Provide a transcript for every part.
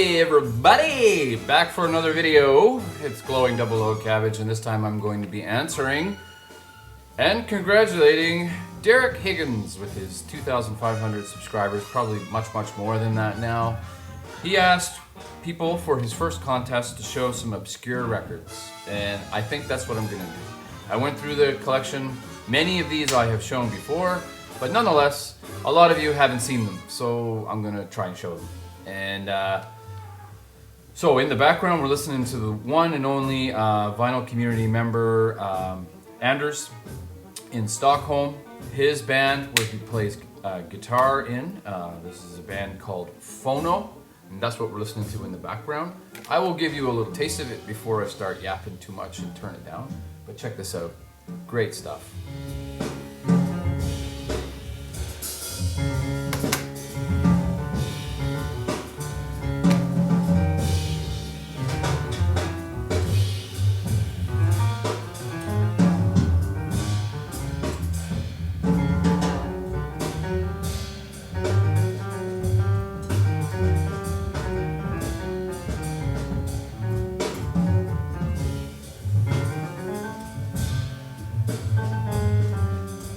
Hey everybody! Back for another video. It's Glowing Double O Cabbage, and this time I'm going to be answering and congratulating Dereck Higgins with his 2,500 subscribers, probably much more than that now. He asked people for his first contest to show some obscure records, and I think that's what I'm going to do. I went through the collection. Many of these I have shown before, but nonetheless, a lot of you haven't seen them, so I'm going to try and show them. And so in the background, we're listening to the one and only vinyl community member, Anders, in Stockholm. His band, where he plays guitar in, this is a band called Phono, and that's what we're listening to in the background. I will give you a little taste of it before I start yapping too much and turn it down, but check this out. Great stuff.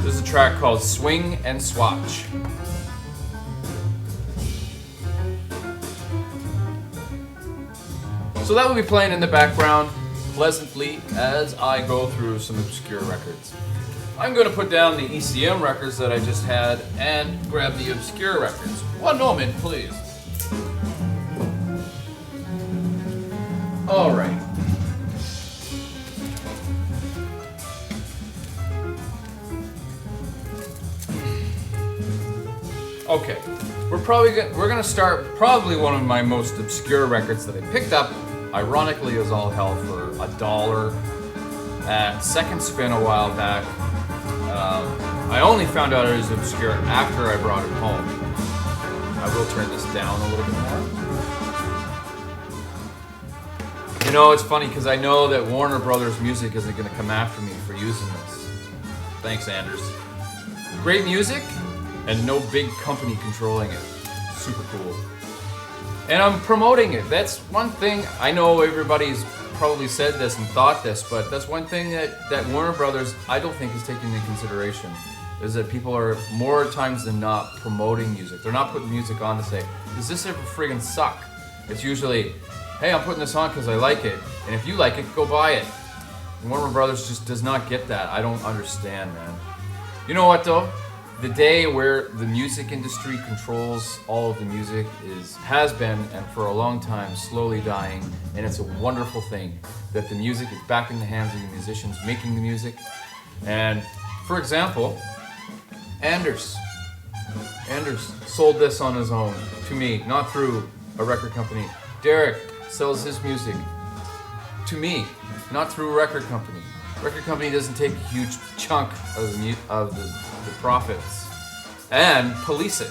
There's a track called Swing and Swatch. So that will be playing in the background pleasantly as I go through some obscure records. I'm going to put down the ECM records that I just had and grab the obscure records. One moment, please. All right. Okay, we're gonna start probably one of my most obscure records that I picked up, ironically as all hell, for $1 at Second Spin a while back. I only found out it was obscure after I brought it home. I will turn this down a little bit more. You know, it's funny because I know that Warner Brothers Music isn't gonna come after me for using this. Thanks, Anders. Great music. And no big company controlling it. Super cool. And I'm promoting it. That's one thing. I know everybody's probably said this and thought this, but that's one thing that Warner Brothers, I don't think, is taking into consideration, is that people are more times than not promoting music. They're not putting music on to say, does this ever friggin' suck? It's usually, hey, I'm putting this on because I like it, and if you like it, go buy it. And Warner Brothers just does not get that. I don't understand, man. You know what, though? The day where the music industry controls all of the music has been, and for a long time, slowly dying, and it's a wonderful thing that the music is back in the hands of the musicians making the music. And for example, Anders sold this on his own to me, not through a record company. Dereck sells his music to me, not through a record company. Record company doesn't take a huge chunk of the profits and police it.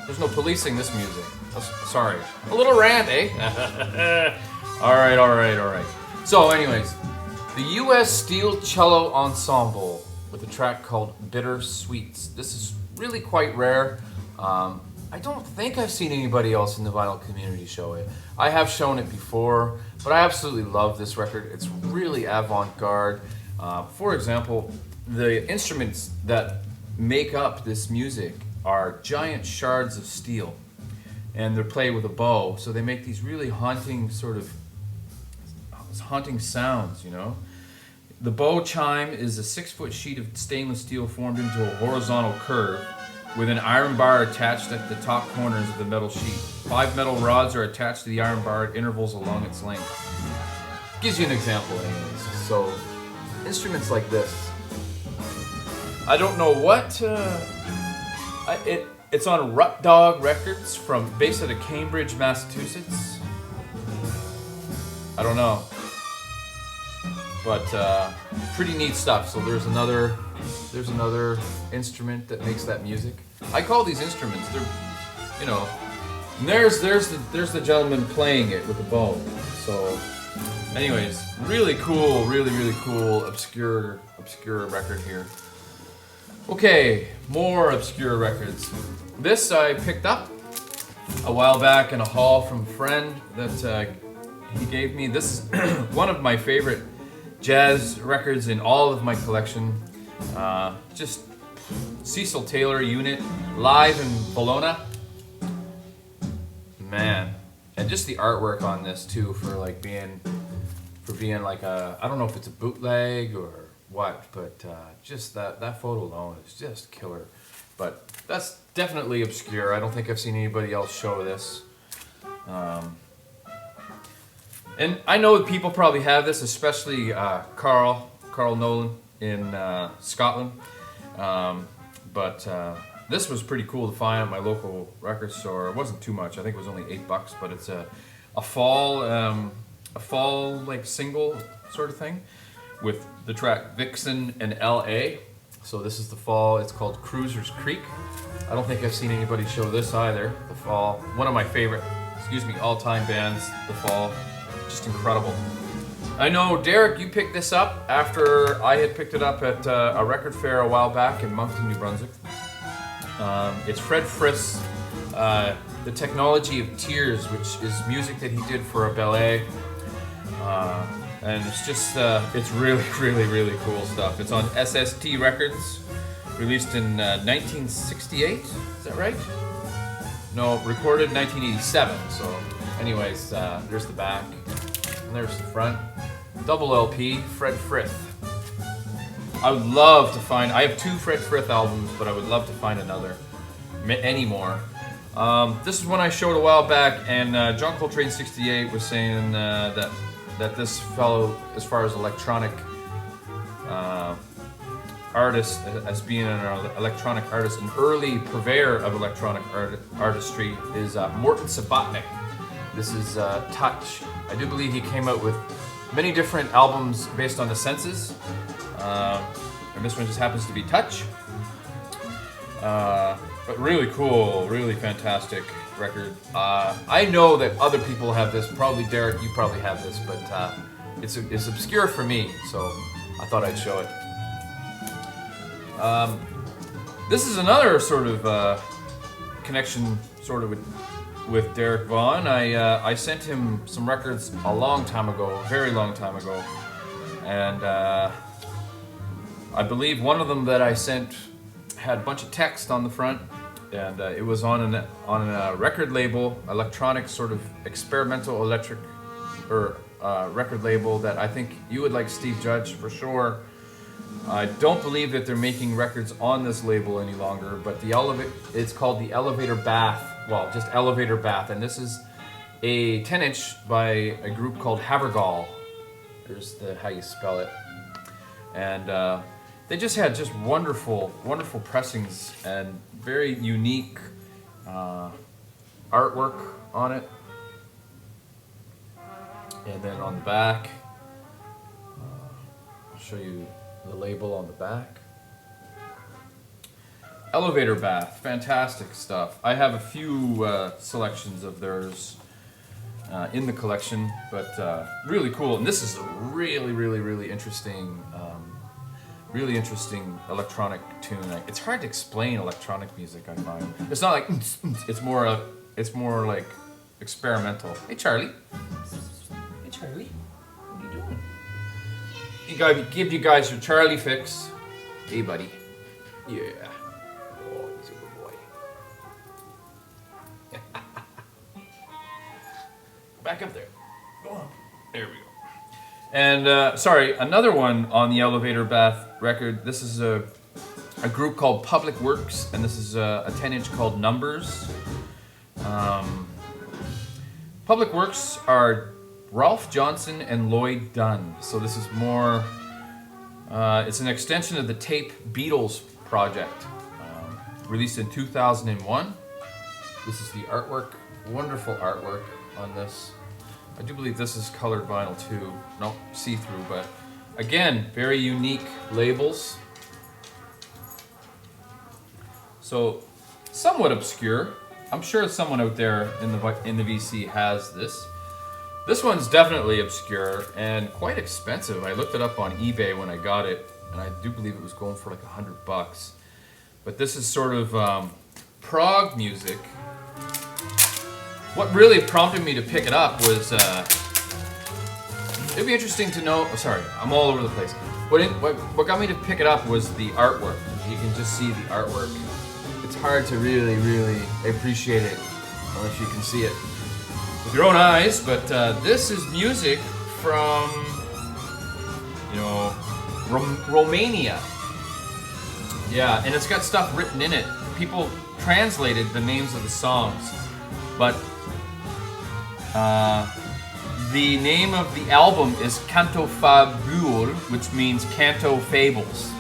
There's no policing this music. Sorry. A little rant, eh? All right. So anyways, the US Steel Cello Ensemble with a track called Bitter Sweets. This is really quite rare. I don't think I've seen anybody else in the vinyl community show it. I have shown it before, but I absolutely love this record. It's really avant-garde. For example, the instruments that make up this music are giant shards of steel, and they're played with a bow, so they make these really haunting sounds, you know. The bow chime is a 6-foot sheet of stainless steel formed into a horizontal curve with an iron bar attached at the top corners of the metal sheet. 5 metal rods are attached to the iron bar at intervals along its length. Gives you an example anyways. So instruments like this, I don't know what, it's on Rut Dog Records based out of Cambridge, Massachusetts. I don't know, but pretty neat stuff. So there's another instrument that makes that music. I call these instruments, they're, you know, and there's the gentleman playing it with a bow. So anyways, really cool obscure record here. Okay, more obscure records. This I picked up a while back in a haul from a friend that he gave me. This is one of my favorite jazz records in all of my collection. Just Cecil Taylor unit live in Bologna. Man, and just the artwork on this too, for being like a, I don't know if it's a bootleg or what, but just that photo alone is just killer. But that's definitely obscure. I don't think I've seen anybody else show this. And I know that people probably have this, especially Carl Nolan in Scotland. But this was pretty cool to find at my local record store. It wasn't too much. I think it was only $8, but it's a fall like single sort of thing with the track Vixen and L.A. So this is the fall. It's called Cruiser's Creek. I don't think I've seen anybody show this either. The Fall, one of my favorite, all-time bands. The Fall, just incredible. I know, Dereck, you picked this up after I had picked it up at a record fair a while back in Moncton, New Brunswick. It's Fred Frith's The Technology of Tears, which is music that he did for a ballet. And it's just, it's really, really, really cool stuff. It's on SST Records, released in 1968, is that right? No, recorded 1987, so anyways, there's the back, and there's the front. Double LP, Fred Frith. I would love to find, I have 2 Fred Frith albums, but I would love to find any more. This is one I showed a while back, and John Coltrane 68 was saying that this fellow, as far as electronic artist, as being an electronic artist, an early purveyor of electronic artistry, is Morton Subotnick. This is Touch. I do believe he came out with many different albums based on the senses, and this one just happens to be Touch. But really cool, really fantastic record. I know that other people have this. Probably Dereck, you probably have this, but it's obscure for me, so I thought I'd show it. This is another sort of connection, sort of with Dereck Von. I sent him some records a long time ago, a very long time ago, and I believe one of them that I sent had a bunch of text on the front, and it was on a record label, electronic sort of experimental electric or record label that I think you would like, Steve Judge, for sure. I don't believe that they're making records on this label any longer, but it's called the Elevator Bath. Well, just Elevator Bath, and this is a 10-inch by a group called Havergal. There's how you spell it, and they just had wonderful, wonderful pressings and very unique artwork on it. And then on the back, I'll show you the label on the back. Elevator Bath, fantastic stuff. I have a few selections of theirs in the collection, but really cool. And this is a really, really, really interesting electronic tune. It's hard to explain electronic music, I find. It's not like it's more like experimental. Hey Charlie. Hey Charlie. What are you doing? You gotta give you guys your Charlie fix. Hey buddy. Yeah. Oh, he's a good boy. Back up there. Go on. There we go. And sorry, another one on the Elevator Bath record. This is a group called Public Works, and this is a 10-inch called Numbers. Public Works are Ralph Johnson and Lloyd Dunn. So this is more, it's an extension of the Tape Beatles project, released in 2001. This is the artwork, wonderful artwork on this. I do believe this is colored vinyl too. No, see-through, but again, very unique labels. So, somewhat obscure. I'm sure someone out there in the VC has this. This one's definitely obscure and quite expensive. I looked it up on eBay when I got it, and I do believe it was going for like $100. But this is sort of prog music. What really prompted me to pick it up was, it'd be interesting to know, oh, sorry, I'm all over the place. What got me to pick it up was the artwork. You can just see the artwork. It's hard to really appreciate it unless you can see it with your own eyes, but this is music from, you know, Romania. Yeah, and it's got stuff written in it. People translated the names of the songs, but the name of the album is Canto Fabul, which means Canto Fables.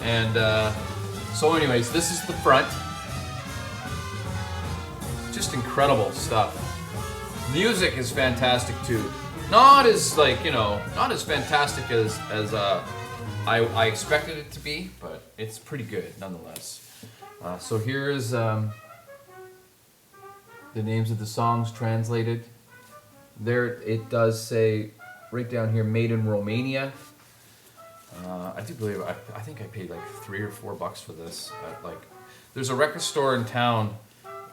And so anyways, this is the front. Just incredible stuff. Music is fantastic too. Not as not as fantastic as I expected it to be, but it's pretty good nonetheless. So here's the names of the songs translated. There it does say right down here, made in Romania. I do believe I think I paid like $3 or $4 for this. There's a record store in town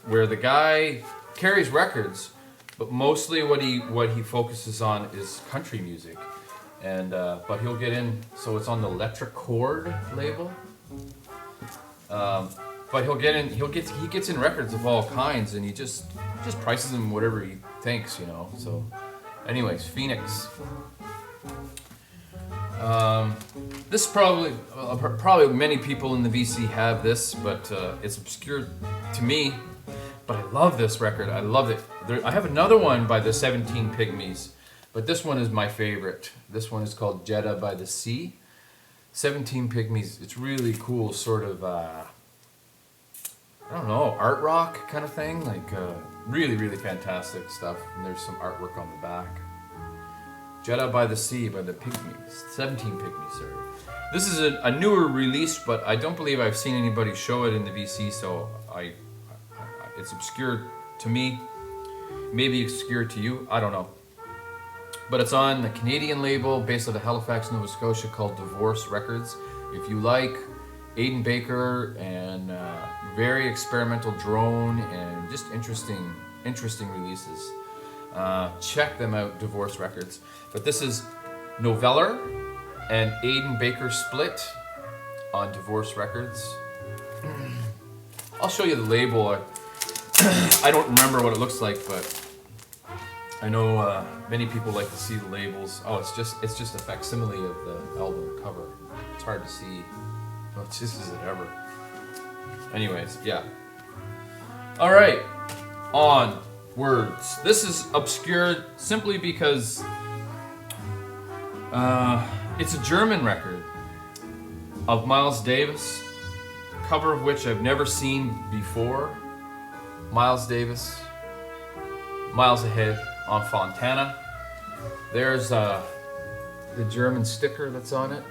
where the guy carries records, but mostly what he focuses on is country music. And but he'll get in, so it's on the Electric Chord label. But he gets in records of all kinds, and he just prices them whatever he thinks, you know. So, anyways, Phoenix. This probably many people in the VC have this, but it's obscure to me. But I love this record. I love it. I have another one by the 17 Pygmies, but this one is my favorite. This one is called Jeddah by the Sea. 17 Pygmies. It's really cool, sort of. I don't know, art rock kind of thing. Like really fantastic stuff. And there's some artwork on the back. Jeddah by the Sea by the Pygmies. 17 Pygmies, sorry. This is a newer release, but I don't believe I've seen anybody show it in the VC, so it's obscure to me. Maybe obscure to you, I don't know. But it's on the Canadian label based out of Halifax, Nova Scotia, called Divorce Records. If you like Aiden Baker and very experimental drone and just interesting releases, check them out, Divorce Records. But this is Noveller and Aiden Baker split on Divorce Records. I'll show you the label. I don't remember what it looks like, but I know many people like to see the labels. Oh, it's just a facsimile of the album cover. It's hard to see. Oh, just as it ever. Anyways, yeah. All right, on words. This is obscure simply because it's a German record of Miles Davis, cover of which I've never seen before. Miles Davis, Miles Ahead on Fontana. There's the German sticker that's on it.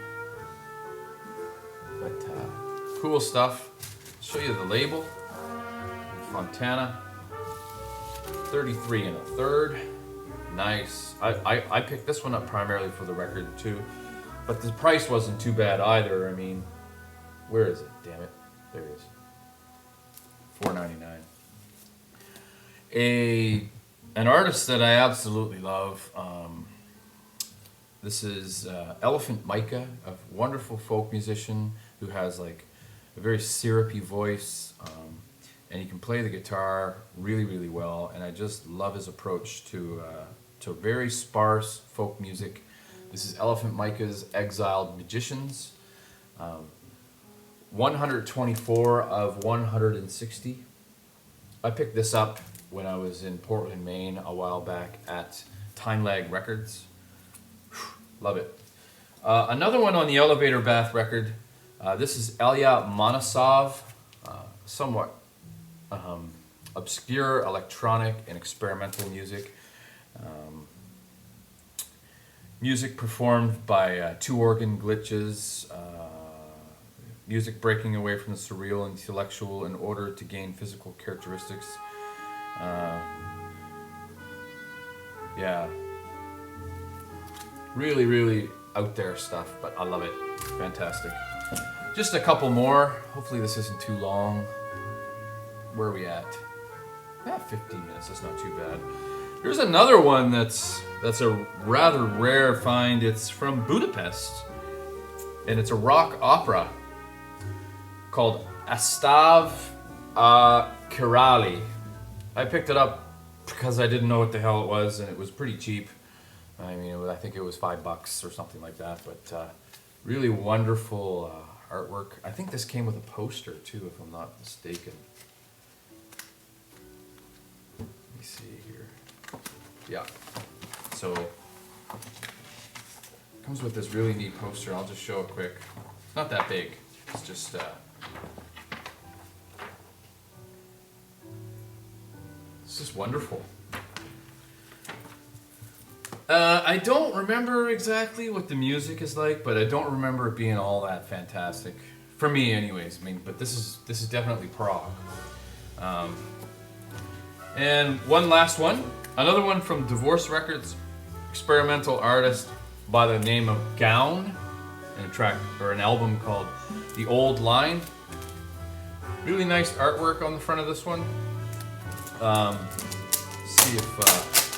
But cool stuff. I'll show you the label. Fontana, 33 1/3. Nice. I picked this one up primarily for the record too, but the price wasn't too bad either. I mean, where is it? Damn it. There it is. $4.99. An artist that I absolutely love. This is Elephant Micah, a wonderful folk musician who has like a very syrupy voice, and he can play the guitar really well. And I just love his approach to very sparse folk music. This is Elephant Micah's Exiled Magicians. 124 of 160. I picked this up when I was in Portland, Maine a while back at Time Lag Records. Love it. Another one on the Elevator Bath record. This is Ilya Monosov, somewhat obscure electronic and experimental music. Music performed by two organ glitches, music breaking away from the surreal and intellectual in order to gain physical characteristics. Yeah, really out there stuff, but I love it. Fantastic. Just a couple more. Hopefully this isn't too long. Where are we at? Yeah, 15 minutes. That's not too bad. Here's another one that's a rather rare find. It's from Budapest, and it's a rock opera called Astav Kirali. I picked it up because I didn't know what the hell it was, and it was pretty cheap. I mean, I think it was $5 or something like that, but really wonderful artwork. I think this came with a poster too, if I'm not mistaken. Let me see here. Yeah, so comes with this really neat poster. I'll just show it quick. It's not that big. It's just wonderful. I don't remember exactly what the music is like, but I don't remember it being all that fantastic for me, anyways. I mean, but this is definitely prog. And one last one, another one from Divorce Records, experimental artist by the name of Gown, and a track or an album called The Old Line. Really nice artwork on the front of this one. See if